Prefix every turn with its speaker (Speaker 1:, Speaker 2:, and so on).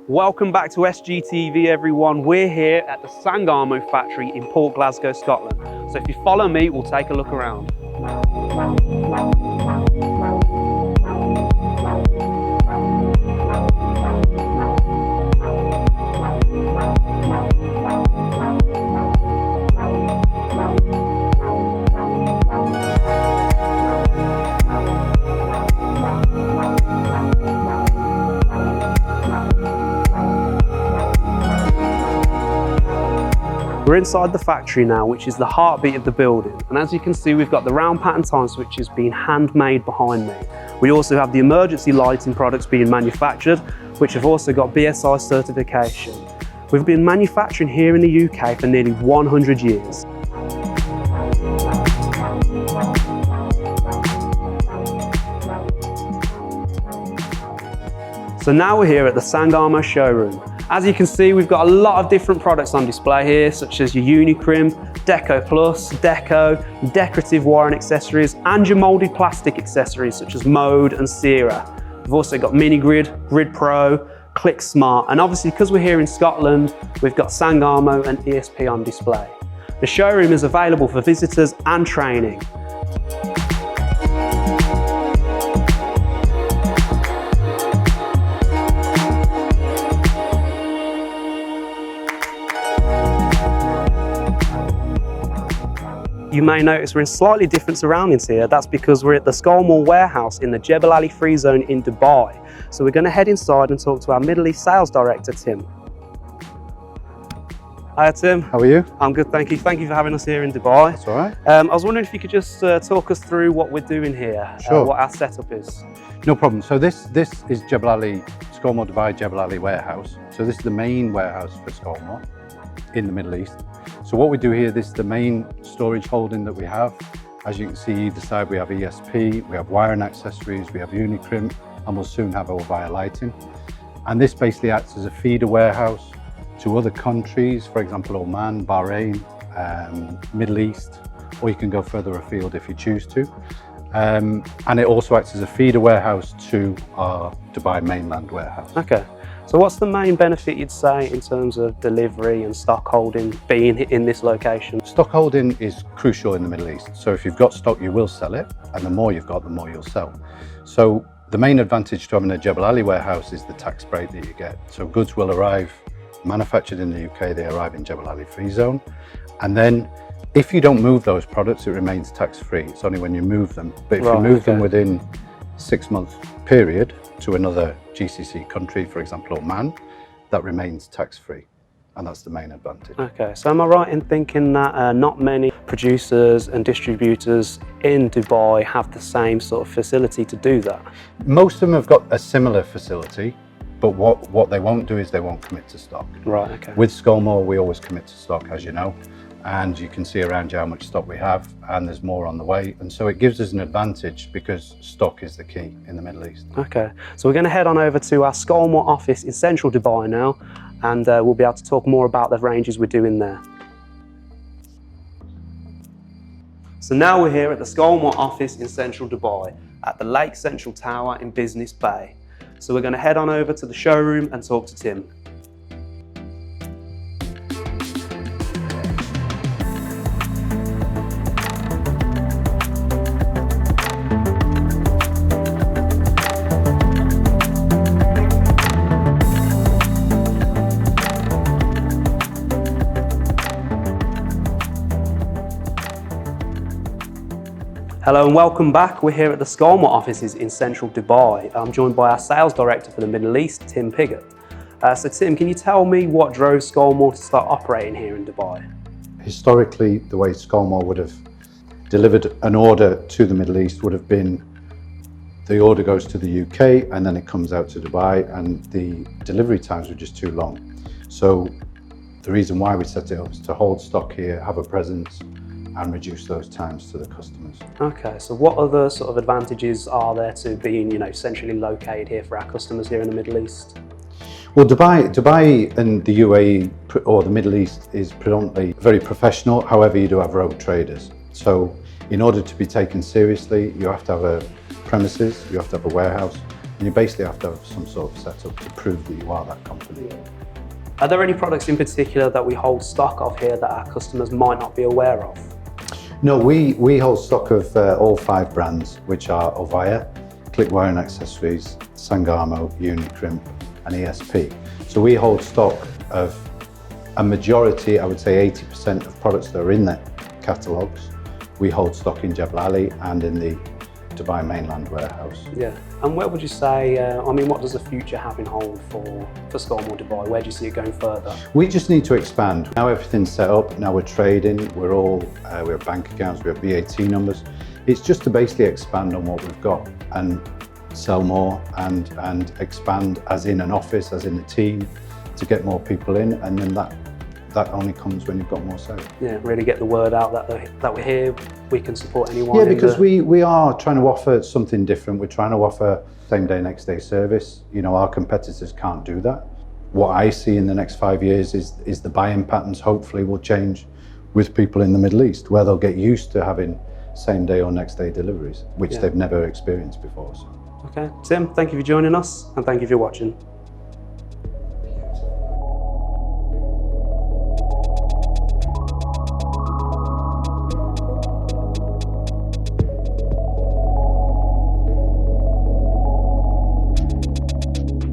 Speaker 1: Welcome back to SGTV everyone. We're here at the Sangamo factory in Port Glasgow, Scotland. So if you follow me, we'll take a look around. We're inside the factory now, which is the heartbeat of the building. And as you can see, we've got the round pattern time switches being handmade behind me. We also have the emergency lighting products being manufactured, which have also got BSI certification. We've been manufacturing here in the UK for nearly 100 years. So now we're here at the Sangamo showroom. As you can see, we've got a lot of different products on display here, such as your Unicrim, Deco Plus, Deco, decorative wire and accessories, and your moulded plastic accessories such as Mode and Sierra. We've also got Mini Grid, Grid Pro, Click Smart, and obviously because we're here in Scotland, we've got Sangamo and ESP on display. The showroom is available for visitors and training. You may notice we're in slightly different surroundings here. That's because we're at the Scolmore warehouse in the Jebel Ali Free Zone in Dubai. So we're going to head inside and talk to our Middle East sales director, Tim. Hi Tim.
Speaker 2: How are you?
Speaker 1: I'm good, thank you. Thank you for having us here in Dubai.
Speaker 2: That's all right.
Speaker 1: I was wondering if you could just talk us through what we're doing here,
Speaker 2: Sure.
Speaker 1: what our setup is.
Speaker 2: No problem. So this is Jebel Ali, Scolmore Dubai Jebel Ali warehouse. So this is the main warehouse for Scolmore in the Middle East. So what we do here, this is the main storage holding that we have. As you can see, either side we have ESP, we have wire and accessories, we have Unicrim, and we'll soon have our wire lighting. And this basically acts as a feeder warehouse to other countries, for example, Oman, Bahrain, Middle East, or you can go further afield if you choose to. And it also acts as a feeder warehouse to our Dubai mainland warehouse.
Speaker 1: Okay. So what's the main benefit you'd say in terms of delivery and stock holding being in this location?
Speaker 2: Stock holding is crucial in the Middle East. So if you've got stock, you will sell it. And the more you've got, the more you'll sell. So the main advantage to having a Jebel Ali warehouse is the tax break that you get. So goods will arrive manufactured in the UK, they arrive in Jebel Ali Free Zone. And then if you don't move those products, it remains tax-free. It's only when you move them. But if you move them within 6 month period to another GCC country, for example, Oman, that remains tax-free. And that's the main advantage.
Speaker 1: Okay, so am I right in thinking that not many producers and distributors in Dubai have the same sort of facility to do that?
Speaker 2: Most of them have got a similar facility, but what they won't do is they won't commit to stock.
Speaker 1: Right, okay.
Speaker 2: With Scolmore, we always commit to stock, as you know. And you can see around you how much stock we have, and there's more on the way. And so it gives us an advantage because stock is the key in the Middle East.
Speaker 1: Okay, so we're going to head on over to our Scolmore office in central Dubai now, and we'll be able to talk more about the ranges we're doing there. So now we're here at the Scolmore office in central Dubai at the Lake Central Tower in Business Bay. So we're going to head on over to the showroom and talk to Tim. Hello and welcome back. We're here at the Scolmore offices in central Dubai. I'm joined by our sales director for the Middle East, Tim Piggott. So Tim, can you tell me what drove Scolmore to start operating here in Dubai?
Speaker 2: Historically, the way Scolmore would have delivered an order to the Middle East would have been the order goes to the UK and then it comes out to Dubai, and the delivery times were just too long. So the reason why we set it up is to hold stock here, have a presence, and reduce those times to the customers.
Speaker 1: Okay, so what other sort of advantages are there to being, centrally located here for our customers here in the Middle East?
Speaker 2: Well, Dubai and the UAE or the Middle East is predominantly very professional. However, you do have rogue traders. So in order to be taken seriously, you have to have a premises, you have to have a warehouse, And you basically have to have some sort of setup to prove that you are that company.
Speaker 1: Are there any products in particular that we hold stock of here that our customers might not be aware of?
Speaker 2: No, we hold stock of all 5 brands, which are Ovaya, Click Wiring Accessories, Sangamo, Unicrimp and ESP. So we hold stock of a majority, I would say 80% of products that are in their catalogues. We hold stock in Jebel Ali and in the Dubai mainland warehouse.
Speaker 1: Yeah, and where would you say, I mean, what does the future have in hold for Scolmore Dubai? Where do you see it going further?
Speaker 2: We just need to expand. Now everything's set up, now we're trading, we have bank accounts, we have VAT numbers. It's just to basically expand on what we've got and sell more and expand as in an office, as in a team, to get more people in, and then that only comes when you've got more sales.
Speaker 1: Yeah, really get the word out that we're here, we can support anyone.
Speaker 2: Yeah, because we are trying to offer something different. We're trying to offer same day, next day service. You know, our competitors can't do that. What I see in the next 5 years is the buying patterns hopefully will change with people in the Middle East, where they'll get used to having same day or next day deliveries, which they've never experienced before. So.
Speaker 1: Okay, Tim, thank you for joining us and thank you for watching.